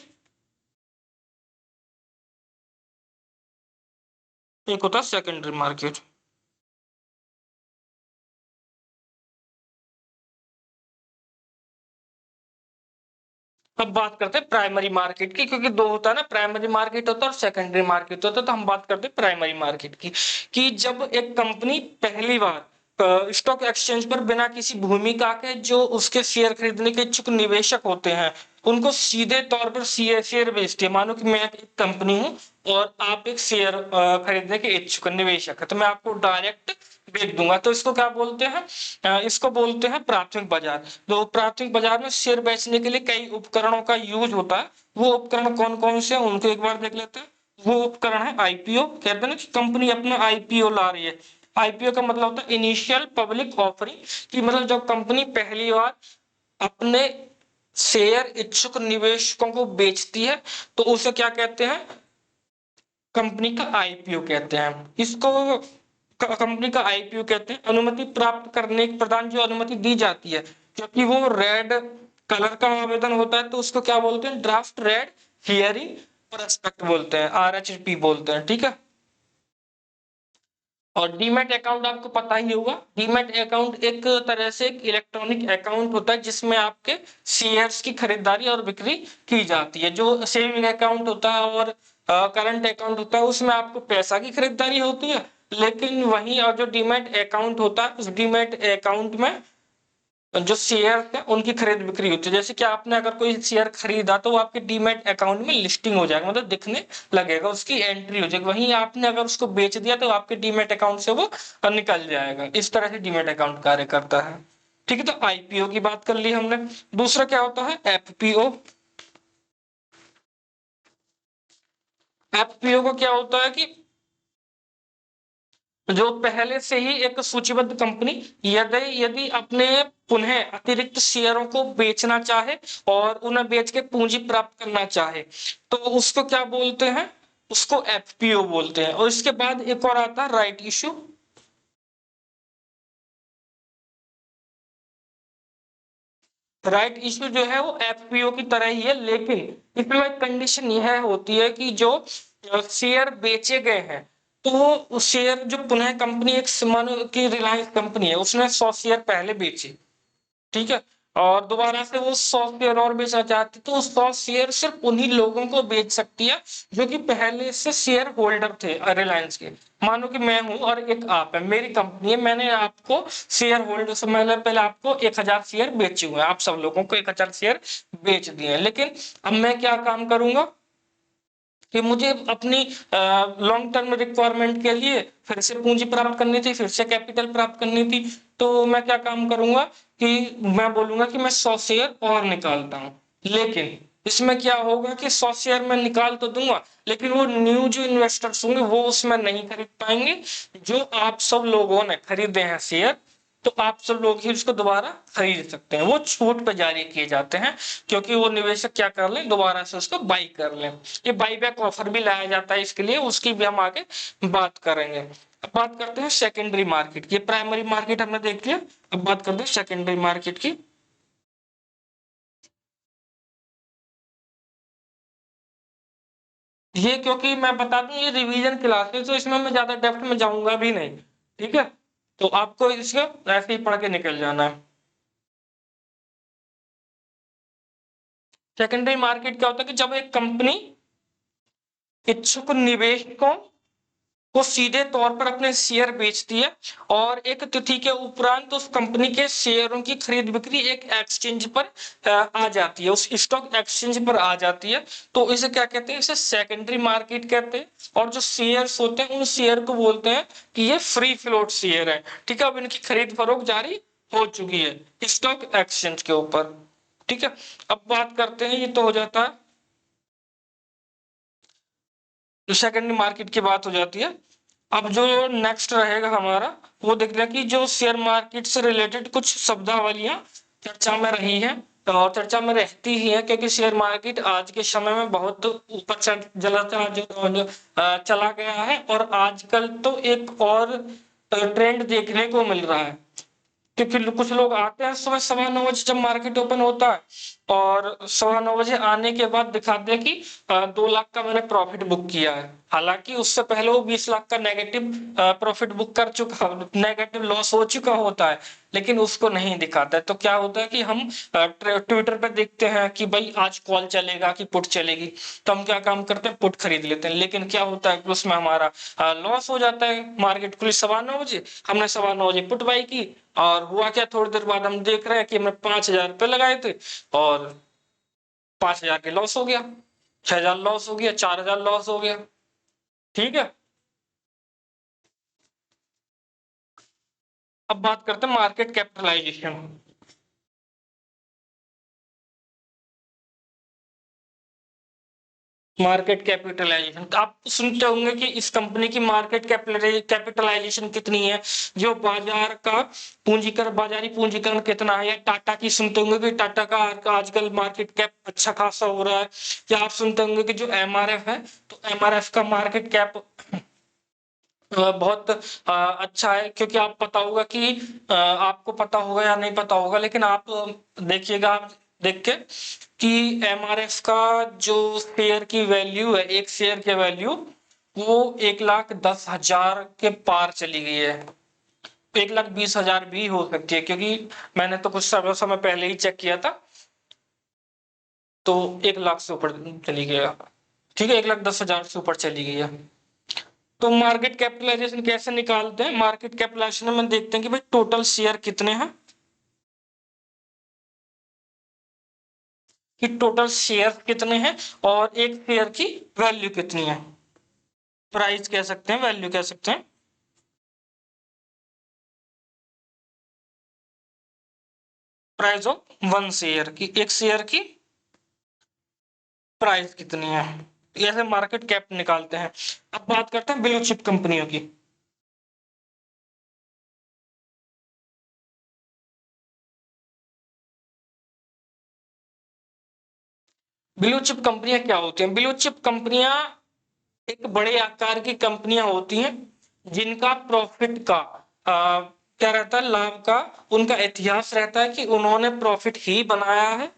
एक होता है सेकेंडरी मार्केट। अब बात करते हैं प्राइमरी मार्केट की, क्योंकि दो होता है ना, प्राइमरी मार्केट होता है और सेकेंडरी मार्केट होता है। तो हम बात करते हैं प्राइमरी मार्केट की, कि जब एक कंपनी पहली बार स्टॉक एक्सचेंज पर बिना किसी भूमिका के जो उसके शेयर खरीदने के इच्छुक निवेशक होते हैं उनको सीधे तौर पर शेयर बेचती है। मानो कि मैं एक कंपनी हूं और आप एक शेयर खरीदने के इच्छुक निवेशक है, तो मैं आपको डायरेक्ट बेच दूंगा, तो इसको क्या बोलते हैं, इसको बोलते हैं प्राथमिक बाजार। तो प्राथमिक बाजार में शेयर बेचने के लिए कई उपकरणों का यूज होता है। वो उपकरण कौन कौन से हैं उनको एक बार देख लेते हैं। वो उपकरण है आईपीओ, कहते हैं ना कि कंपनी अपना आईपीओ ला रही है। आईपीओ का मतलब होता है इनिशियल पब्लिक ऑफरिंग, कि मतलब जब कंपनी पहली बार अपने शेयर इच्छुक निवेशकों को बेचती है, तो उसे क्या कहते हैं, कंपनी का आईपीओ कहते हैं। इसको कंपनी का आईपीओ कहते हैं। अनुमति प्राप्त करने के प्रदान जो अनुमति दी जाती है, क्योंकि वो रेड कलर का आवेदन होता है, तो उसको क्या बोलते हैं, ड्राफ्ट रेड हियरिंग। प्रोस्पेक्ट बोलते हैं, RHP बोलते हैं, ठीक है। और डीमैट अकाउंट आपको पता ही होगा, डीमैट अकाउंट एक तरह से एक इलेक्ट्रॉनिक अकाउंट होता है जिसमें आपके शेयर्स की खरीदारी और बिक्री की जाती है। जो सेविंग अकाउंट होता है और करंट अकाउंट होता है उसमें आपको पैसा की खरीदारी होती है, लेकिन वहीं और जो डीमैट अकाउंट होता है उस डीमैट अकाउंट में जो शेयर है उनकी खरीद बिक्री होती है। जैसे कि आपने अगर कोई शेयर खरीदा तो वो आपके डीमैट अकाउंट में लिस्टिंग हो जाएगा, मतलब दिखने लगेगा, उसकी एंट्री हो जाएगी। वहीं आपने अगर उसको बेच दिया तो आपके डीमैट अकाउंट से वो निकल जाएगा। इस तरह से डीमैट अकाउंट कार्य करता है, ठीक है। तो आईपीओ की बात कर ली हमने। दूसरा क्या होता है, एफपीओ। एफपीओ को क्या होता है कि जो पहले से ही एक सूचीबद्ध कंपनी यदि यदि अपने पुनः अतिरिक्त शेयरों को बेचना चाहे और उन्हें बेच के पूंजी प्राप्त करना चाहे तो उसको क्या बोलते हैं, उसको एफपीओ बोलते हैं। और इसके बाद एक और आता है राइट इश्यू। राइट इश्यू जो है वो एफपीओ की तरह ही है, लेकिन इसमें एक कंडीशन यह होती है कि जो शेयर बेचे गए हैं तो वो शेयर जो पुनः कंपनी, एक मानो की रिलायंस कंपनी है, उसने 100 शेयर पहले बेचे, ठीक है, और दोबारा से वो 100 शेयर और बेचना चाहती तो 100 शेयर सिर्फ उन्हीं लोगों को बेच सकती है जो कि पहले से शेयर होल्डर थे रिलायंस के। मानो कि मैं हूं और एक आप है, मेरी कंपनी है, मैंने आपको शेयर होल्डर से मैंने पहले आपको 1000 शेयर बेचे हुए हैं, आप सब लोगों को 1000 शेयर बेच दिए हैं। लेकिन अब मैं क्या काम करूंगा कि मुझे अपनी लॉन्ग टर्म रिक्वायरमेंट के लिए फिर से पूंजी प्राप्त करनी थी, फिर से कैपिटल प्राप्त करनी थी। तो मैं क्या काम करूंगा कि मैं बोलूंगा कि मैं 100 शेयर और निकालता हूं। लेकिन इसमें क्या होगा कि 100 शेयर मैं निकाल तो दूंगा, लेकिन वो न्यू जो इन्वेस्टर्स होंगे वो उसमें नहीं खरीद पाएंगे। जो आप सब लोगों ने खरीदे हैं शेयर तो आप सब लोग ही उसको दोबारा खरीद सकते हैं, वो छूट पर जारी किए जाते हैं, क्योंकि वो निवेशक क्या कर लें, दोबारा से उसको बाई कर लें। ये बाई बैक ऑफर भी लाया जाता है इसके लिए, उसकी भी हम आगे बात करेंगे। अब बात करते हैं सेकेंडरी मार्केट की। प्राइमरी मार्केट हमने देख लिया, अब बात करते हैं सेकेंडरी मार्केट की। ये क्योंकि मैं बता दूं ये रिवीजन क्लास है तो इसमें मैं ज्यादा डेप्थ में जाऊंगा भी नहीं, ठीक है, तो आपको इसको ऐसे ही पढ़ के निकल जाना है। सेकेंडरी मार्केट क्या होता है कि जब एक कंपनी इच्छुक निवेशकों को सीधे तौर पर अपने शेयर बेचती है और एक तिथि के उपरांत उस कंपनी के शेयरों की खरीद बिक्री एक एक्सचेंज पर आ जाती है, उस स्टॉक एक्सचेंज पर आ जाती है, तो इसे क्या कहते हैं, इसे सेकेंडरी मार्केट कहते हैं। और जो शेयर्स होते हैं उन शेयर को बोलते हैं कि ये फ्री फ्लोट शेयर है, ठीक है। अब इनकी खरीद फरोख्त जारी हो चुकी है स्टॉक एक्सचेंज के ऊपर, ठीक है। अब बात करते हैं, ये तो हो जाता है जो सेकेंडरी मार्केट की बात हो जाती है। अब जो नेक्स्ट रहेगा हमारा वो देख लिया कि जो शेयर मार्केट से रिलेटेड कुछ शब्दावलियां चर्चा में रही हैं और चर्चा में रहती ही है, क्योंकि शेयर मार्केट आज के समय में बहुत ऊपर चला गया है और आजकल तो एक और ट्रेंड देखने को मिल रहा है, क्योंकि कुछ लोग आते हैं सुबह 9:15 बजे जब मार्केट ओपन होता है और 9:15 बजे आने के बाद दिखाते हैं कि 2 लाख का मैंने प्रॉफिट बुक किया है, हालांकि उससे पहले वो 20 लाख का नेगेटिव प्रॉफिट बुक कर चुका, नेगेटिव लॉस हो चुका होता है, लेकिन उसको नहीं दिखाता है। तो क्या होता है कि हम ट्विटर पे देखते हैं कि भाई आज कॉल चलेगा कि पुट चलेगी, तो हम क्या काम करते हैं, पुट खरीद लेते हैं, लेकिन क्या होता है उसमें हमारा लॉस हो जाता है। मार्केट खुली 9:15 बजे, हमने 9:15 बजे पुट बाई की और हुआ क्या, थोड़ी देर बाद हम देख रहे हैं कि हमने 5,000 रुपये लगाए थे और 5,000 के लॉस हो गया, 6,000 लॉस हो गया, 4,000 लॉस हो गया, ठीक है। अब बात करते हैं मार्केट कैपिटलाइजेशन। मार्केट कैपिटलाइजेशन तो आप सुनते होंगे कि इस कंपनी की मार्केट कैपिटलाइजेशन कितनी है, जो बाजार का पूंजीकरण, बाजारी पूंजीकरण कितना है। या टाटा की सुनते होंगे कि टाटा का आजकल मार्केट कैप अच्छा खासा हो रहा है। या आप सुनते होंगे कि जो एमआरएफ है तो एमआरएफ का मार्केट कैप बहुत अच्छा है, क्योंकि आप पता होगा कि आपको पता होगा या नहीं पता होगा, लेकिन आप देखिएगा देख के कि एमआरएफ का जो शेयर की वैल्यू है, एक शेयर की वैल्यू वो 1,10,000 के पार चली गई है। 1,20,000 भी हो सकती है, क्योंकि मैंने तो कुछ समय पहले ही चेक किया था, तो 1,00,000 से ऊपर चली गई। ठीक है, 1,10,000 से ऊपर चली गई है। तो मार्केट कैपिटलाइजेशन कैसे निकालते हैं? मार्केट कैपिटलाइजेशन में देखते हैं कि भाई टोटल शेयर कितने हैं, कि टोटल शेयर कितने हैं और एक शेयर की वैल्यू कितनी है। प्राइस कह सकते हैं, वैल्यू कह सकते हैं। प्राइस ऑफ वन शेयर, की एक शेयर की प्राइस कितनी है। ऐसे मार्केट कैप निकालते हैं। अब बात करते हैं ब्लू चिप कंपनियों की। ब्लू चिप कंपनियां क्या होती हैं? ब्लू चिप कंपनियां एक बड़े आकार की कंपनियां होती हैं जिनका प्रॉफिट का क्या रहता है, लाभ का उनका इतिहास रहता है कि उन्होंने प्रॉफिट ही बनाया है।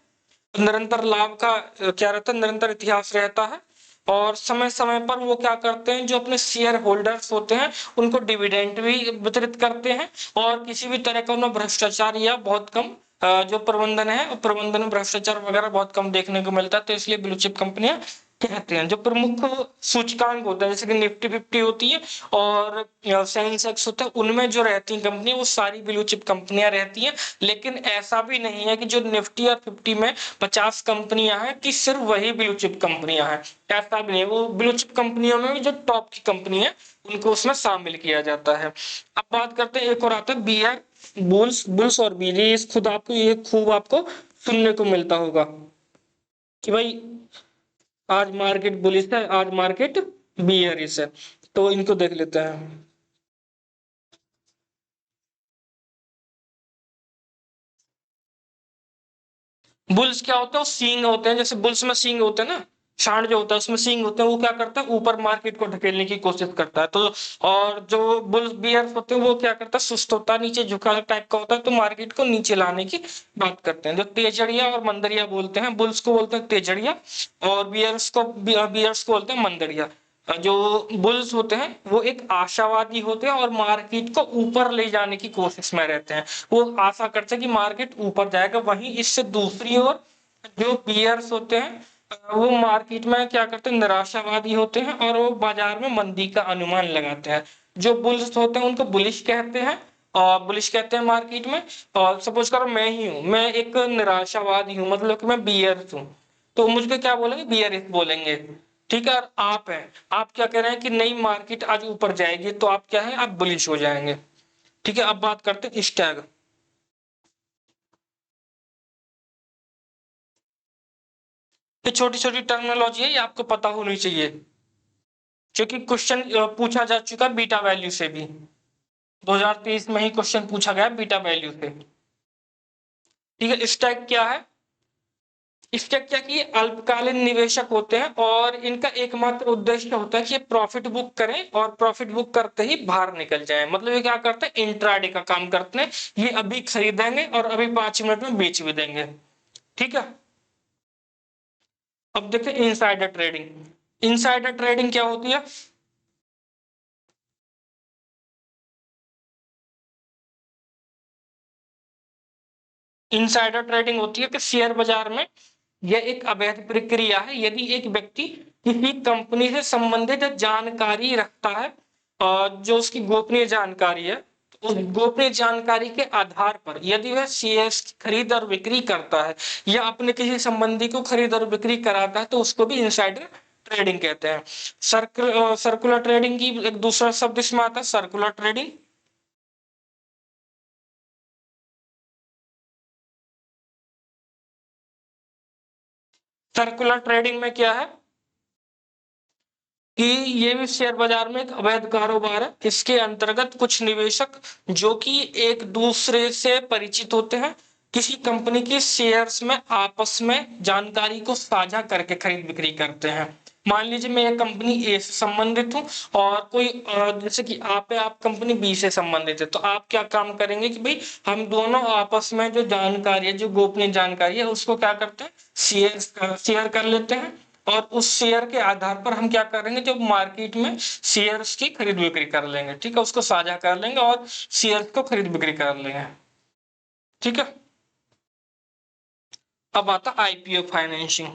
निरंतर लाभ का क्या रहता है, निरंतर इतिहास रहता है। और समय समय पर वो क्या करते हैं, जो अपने शेयर होल्डर्स होते हैं उनको डिविडेंड भी वितरित करते हैं। और किसी भी तरह का उन्हें भ्रष्टाचार या बहुत कम जो प्रबंधन है, प्रबंधन में भ्रष्टाचार वगैरह बहुत कम देखने को मिलता है। तो इसलिए ब्लू चिप कंपनियां कहते हैं। जो प्रमुख सूचकांक होता है जैसे कि निफ्टी 50 होती है और सेंसेक्स होता है, उनमें जो रहती है कंपनी वो सारी ब्लू चिप कंपनियां रहती हैं। लेकिन ऐसा भी नहीं है कि जो निफ्टी और 50 में 50 कंपनियां हैं कि सिर्फ वही ब्लू चिप कंपनियां हैं, ऐसा भी नहीं। वो ब्लू चिप कंपनियों में भी जो टॉप की कंपनी है उनको उसमें शामिल किया जाता है। अब बात करते हैं, एक और आता है बियर, बुल्स। बुल्स और बियर, ये खुद आपको, ये खूब आपको सुनने को मिलता होगा कि भाई आज मार्केट बुलिश है, आज मार्केट बियरिश है। तो इनको देख लेते हैं। बुल्स क्या होता है, वो सींग होते हैं, जैसे बुल्स में सींग होते हैं ना, सांड जो होता है उसमें सींग होते हैं, वो क्या करता है ऊपर मार्केट को ढकेलने की कोशिश करता है। तो और जो बुल्स बियर होते हैं वो क्या करता है, सुस्त होता है, नीचे झुका टाइप का होता है, तो मार्केट को नीचे लाने की बात करते हैं। जो तेजड़िया और मंदरिया बोलते हैं, बुल्स को बोलते हैं तेजड़िया और बियर्स को बोलते हैं मंदरिया। जो बुल्स होते हैं वो एक आशावादी होते हैं और मार्केट को ऊपर ले जाने की कोशिश में रहते हैं। वो आशा करते हैं कि मार्केट ऊपर जाएगा। वहीं इससे दूसरी ओर जो बियर्स होते हैं वो मार्केट में क्या करते हैं, निराशावादी होते हैं और वो बाजार में मंदी का अनुमान लगाते हैं। जो बुल्स होते हैं उनको बुलिश कहते हैं, और बुलिश कहते हैं मार्केट में। और सपोज करो मैं ही हूँ, मैं एक निराशावादी हूँ, मतलब कि मैं बियर्स हूँ, तो मुझको क्या बोलेंगे, बियरिश बोलेंगे। ठीक है, और आप हैं, आप क्या कह रहे हैं कि नई मार्केट आज ऊपर जाएगी, तो आप क्या है, आप बुलिश हो जाएंगे। ठीक है, अब बात करते हैं स्टैग। ये छोटी छोटी टर्मिनोलॉजी है, ये आपको पता होनी चाहिए क्योंकि क्वेश्चन पूछा जा चुका है बीटा वैल्यू से भी। 2023 में ही क्वेश्चन पूछा गया बीटा वैल्यू से। ठीक है, स्टैग क्या है? इसका क्या कि अल्पकालीन निवेशक होते हैं और इनका एकमात्र उद्देश्य होता है कि ये प्रॉफिट बुक करें और प्रॉफिट बुक करते ही बाहर निकल जाए। मतलब ये क्या करते हैं, इंट्राडे का काम करते हैं। ये अभी खरीदेंगे और अभी 5 मिनट में बेच भी देंगे। ठीक है, अब देखते हैं इनसाइडर ट्रेडिंग। इनसाइडर ट्रेडिंग क्या होती है? इनसाइडर ट्रेडिंग होती है कि शेयर बाजार में यह एक अवैध प्रक्रिया है यदि एक व्यक्ति किसी कंपनी से संबंधित जानकारी रखता है और जो उसकी गोपनीय जानकारी है, उस गोपनीय जानकारी के आधार पर यदि वह शेयर्स की खरीद और बिक्री करता है या अपने किसी संबंधी को खरीद और बिक्री कराता है, तो उसको भी इनसाइडर ट्रेडिंग कहते हैं। सर्कुलर ट्रेडिंग की एक दूसरा शब्द इसमें आता है, सर्कुलर ट्रेडिंग। सर्कुलर ट्रेडिंग में क्या है कि ये भी शेयर बाजार में एक अवैध कारोबार है। इसके अंतर्गत कुछ निवेशक जो कि एक दूसरे से परिचित होते हैं, किसी कंपनी की शेयर्स में आपस में जानकारी को साझा करके खरीद बिक्री करते हैं। मान लीजिए मैं एक कंपनी ए से संबंधित हूँ और कोई जैसे कि आप कंपनी बी से संबंधित है, तो आप क्या काम करेंगे कि भाई हम दोनों आपस में जो जानकारी है, जो गोपनीय जानकारी है, उसको क्या करते हैं, शेयर कर लेते हैं। और उस शेयर के आधार पर हम क्या करेंगे, जो मार्केट में शेयर्स की खरीद बिक्री कर लेंगे। ठीक है, उसको साझा कर लेंगे और शेयर्स को खरीद बिक्री कर लेंगे। ठीक है, अब आता आईपीओ फाइनेंसिंग।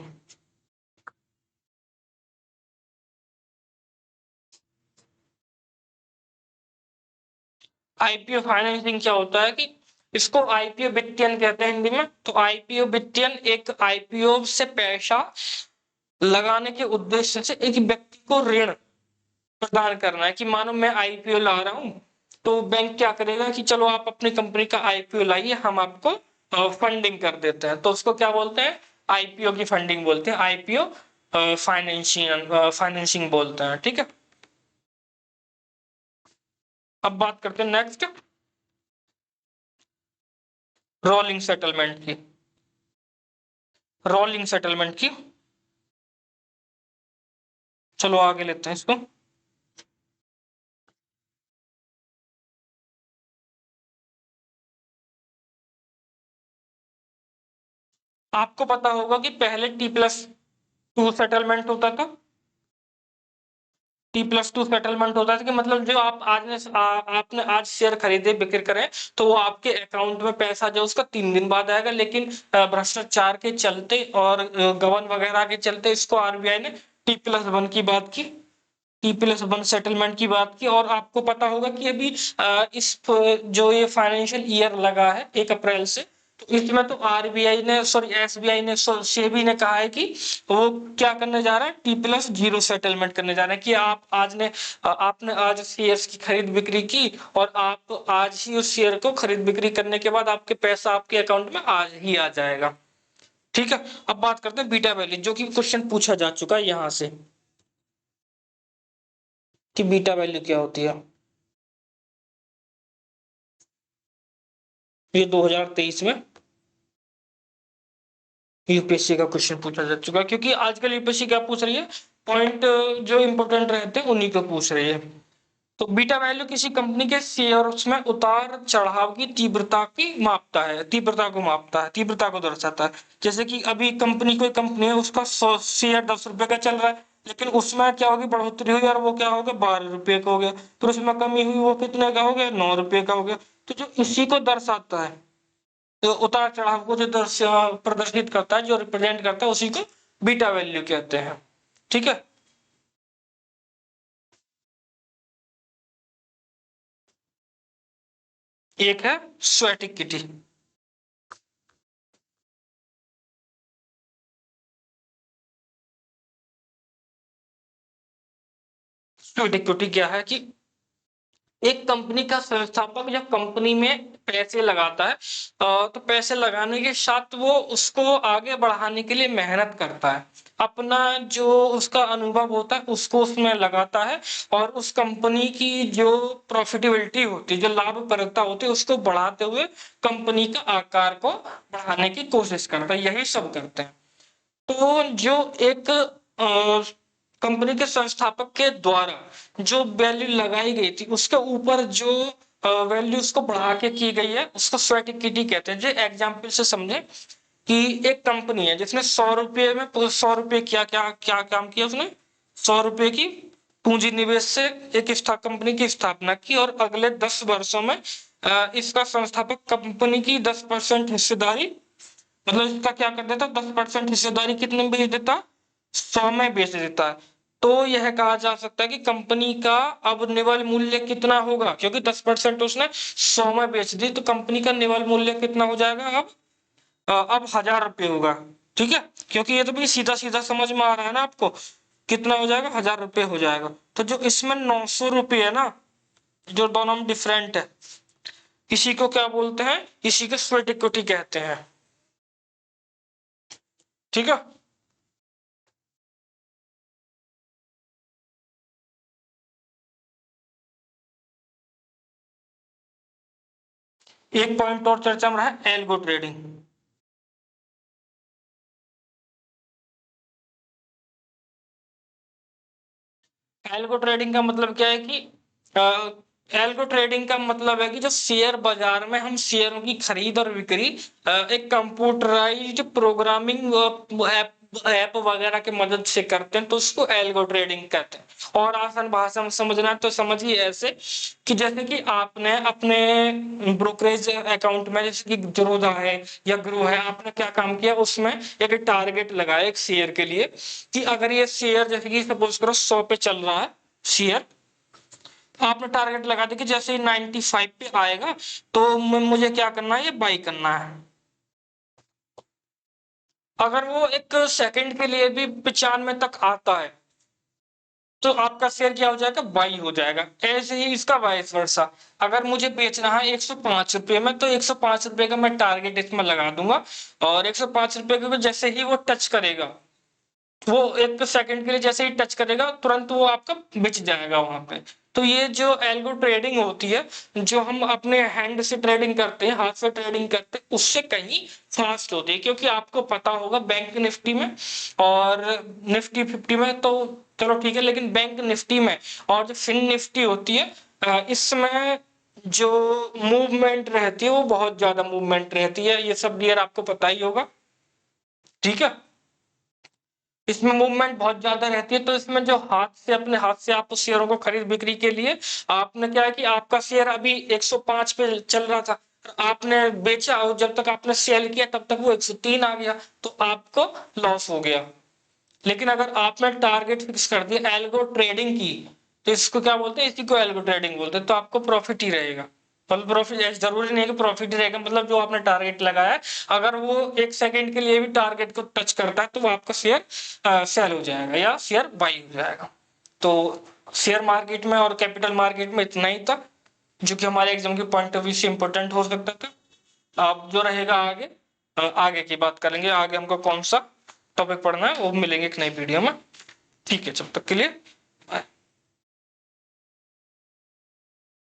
आईपीओ फाइनेंसिंग क्या होता है कि इसको आईपीओ वित्तीयन कहते हैं हिंदी में। तो आईपीओ वित्तीयन एक आईपीओ से पैसा लगाने के उद्देश्य से एक व्यक्ति को ऋण प्रदान करना है। कि मानो मैं आईपीओ ला रहा हूं, तो बैंक क्या करेगा कि चलो आप अपनी कंपनी का आईपीओ लाइए, हम आपको फंडिंग कर देते हैं। तो उसको क्या बोलते हैं, आईपीओ की फंडिंग बोलते हैं, आईपीओ फाइनेंसिंग बोलते हैं। ठीक है, अब बात करते हैं नेक्स्ट, रोलिंग सेटलमेंट की। रोलिंग सेटलमेंट की, चलो आगे लेते हैं इसको। आपको पता होगा कि पहले T+2 सेटलमेंट होता था। T+2 सेटलमेंट होता था कि मतलब जो आप आपने आज शेयर खरीदे बिक्री करें, तो वो आपके अकाउंट में पैसा जो उसका 3 दिन बाद आएगा। लेकिन भ्रष्टाचार के चलते और गबन वगैरह के चलते इसको आरबीआई ने T+1 की बात की, T+1 सेटलमेंट की बात की। और आपको पता होगा कि अभी जो ये फाइनेंशियल ईयर लगा है 1 अप्रैल से, तो इसमें तो आरबीआई ने, सॉरी एसबीआई ने, सेबी ने कहा है कि वो क्या करने जा रहा है, T+0 सेटलमेंट करने जा रहे हैं। कि आपने आज शेयर्स की खरीद बिक्री की और आप आज ही उस शेयर को खरीद बिक्री करने के बाद आपके पैसा आपके अकाउंट में आज ही आ जाएगा। ठीक है, अब बात करते हैं बीटा वैल्यू, जो कि क्वेश्चन पूछा जा चुका है यहां से कि बीटा वैल्यू क्या होती है। ये 2023 में यूपीएससी का क्वेश्चन पूछा जा चुका है, क्योंकि आजकल यूपीएससी क्या पूछ रही है, पॉइंट जो इंपोर्टेंट रहते हैं उन्हीं को पूछ रही है। तो बीटा वैल्यू किसी कंपनी के शेयर्स में उतार चढ़ाव की तीव्रता को दर्शाता है। जैसे कि अभी कोई कंपनी है, उसका 100 शेयर 10 रुपए का चल रहा है, लेकिन उसमें क्या होगी, बढ़ोतरी हुई और वो क्या हो गया, 12 रुपए का हो गया। फिर उसमें कमी हुई, वो कितने का हो गया, 9 रुपए का हो गया। तो जो इसी को दर्शाता है, तो उतार चढ़ाव को जो प्रदर्शित करता है, जो रिप्रेजेंट करता है, उसी को बीटा वैल्यू कहते हैं। ठीक है, एक है स्वेट इक्विटी। स्वेट इक्विटी क्या है कि एक कंपनी का संस्थापक जब कंपनी में पैसे लगाता है, तो पैसे लगाने के साथ वो उसको आगे बढ़ाने के लिए मेहनत करता है, अपना जो उसका अनुभव होता है उसको उसमें लगाता है, और उस कंपनी की जो प्रॉफिटेबिलिटी होती है, जो लाभप्रदता होती है, उसको बढ़ाते हुए कंपनी का आकार को बढ़ाने की कोशिश करता है। यही सब करते हैं। तो जो एक कंपनी के संस्थापक के द्वारा जो वैल्यू लगाई गई थी, उसके ऊपर जो वैल्यू उसको बढ़ा के की गई है, उसको स्वेट इक्विटी कहते हैं। जो एग्जाम्पल से समझे कि एक कंपनी है जिसने 100 रुपए में 100 रुपए क्या क्या क्या काम किया, उसने 100 रुपए की पूंजी निवेश से एक कंपनी की स्थापना की, और अगले 10 वर्षों में इसका संस्थापक कंपनी की 10% हिस्सेदारी, मतलब इसका क्या कर देता, 10% हिस्सेदारी कितने में बेच देता, 100 में बेच देता है। तो यह कहा जा सकता है कि कंपनी का अब निवल मूल्य कितना होगा, क्योंकि 10% उसने 100 में बेच दी, तो कंपनी का निवल मूल्य कितना हो जाएगा, अब 1000 रुपये होगा। ठीक है, क्योंकि ये तो भी सीधा सीधा समझ में आ रहा है ना आपको, कितना हो जाएगा, 1000 रुपये हो जाएगा। तो जो इसमें 900 रुपये है ना, जो दोनों में डिफरेंट है, इसी को क्या बोलते हैं, इसी को स्वेट इक्विटी कहते हैं। ठीक है, एक पॉइंट और चर्चा में रहा है, एल्गो ट्रेडिंग। एल्गो ट्रेडिंग का मतलब क्या है कि एल्गो ट्रेडिंग का मतलब है कि जो शेयर बाजार में हम शेयरों की खरीद और बिक्री एक कंप्यूटराइज्ड प्रोग्रामिंग ऐप वगैरह की मदद से करते हैं, तो उसको एल्गो ट्रेडिंग कहते हैं। और आसान भाषा में समझना है तो समझिए ऐसे कि जैसे कि आपने अपने ब्रोकरेज अकाउंट में, जैसे कि जरोधा है या ग्रो है, आपने क्या काम किया, उसमें एक टारगेट लगाया एक शेयर के लिए कि अगर ये शेयर जैसे कि सपोज करो 100 पे चल रहा है शेयर, आपने टारगेट लगा दिया कि जैसे ही 95 पे आएगा तो मुझे क्या करना है, ये बाई करना है। अगर वो एक सेकंड के लिए भी 95 तक आता है तो आपका शेयर क्या हो जाएगा, बाई हो जाएगा। ऐसे ही इसका वाइस वर्सा, अगर मुझे बेचना है 105 रुपए में तो 105 रुपए का मैं टारगेट इसमें लगा दूंगा, और 105 रुपए को जैसे ही वो टच करेगा, वो एक सेकंड के लिए जैसे ही टच करेगा तुरंत वो आपका बिच जाएगा वहां पे। तो ये जो एल्गो ट्रेडिंग होती है, जो हम अपने हैंड से ट्रेडिंग करते हैं, हाथ से ट्रेडिंग करते हैं, उससे कहीं फास्ट होती है। क्योंकि आपको पता होगा बैंक निफ्टी में और निफ्टी 50 में तो चलो ठीक है, लेकिन बैंक निफ्टी में और जो फिन निफ्टी होती है, इसमें जो मूवमेंट रहती है वो बहुत ज्यादा मूवमेंट रहती है, ये सब डियर आपको पता ही होगा। ठीक है, इसमें मूवमेंट बहुत ज्यादा रहती है, तो इसमें जो हाथ से, अपने हाथ से आप उस शेयरों को खरीद बिक्री के लिए आपने क्या है कि आपका शेयर अभी 105 पे चल रहा था, आपने बेचा और जब तक आपने सेल किया तब तक वो 103 आ गया, तो आपको लॉस हो गया। लेकिन अगर आपने टारगेट फिक्स कर दिया एल्गो ट्रेडिंग की, तो इसको क्या बोलते हैं, इसी को एल्गो ट्रेडिंग बोलते हैं, तो आपको प्रॉफिट ही रहेगा। मतलब प्रॉफिट जरूरी नहीं है कि प्रॉफिट ही रहेगा, मतलब जो आपने टारगेट लगाया है, अगर वो एक सेकंड के लिए भी टारगेट को टच करता है तो वो आपका शेयर सेल हो जाएगा या शेयर बाई हो जाएगा। तो शेयर मार्केट में और कैपिटल मार्केट में इतना ही था जो कि हमारे एग्जाम के पॉइंट ऑफ व्यू से इंपॉर्टेंट हो सकता था। अब जो रहेगा आगे, आगे की बात करेंगे, आगे हमको कौन सा टॉपिक पढ़ना है वो मिलेंगे एक नई वीडियो में। ठीक है, जब तक के लिए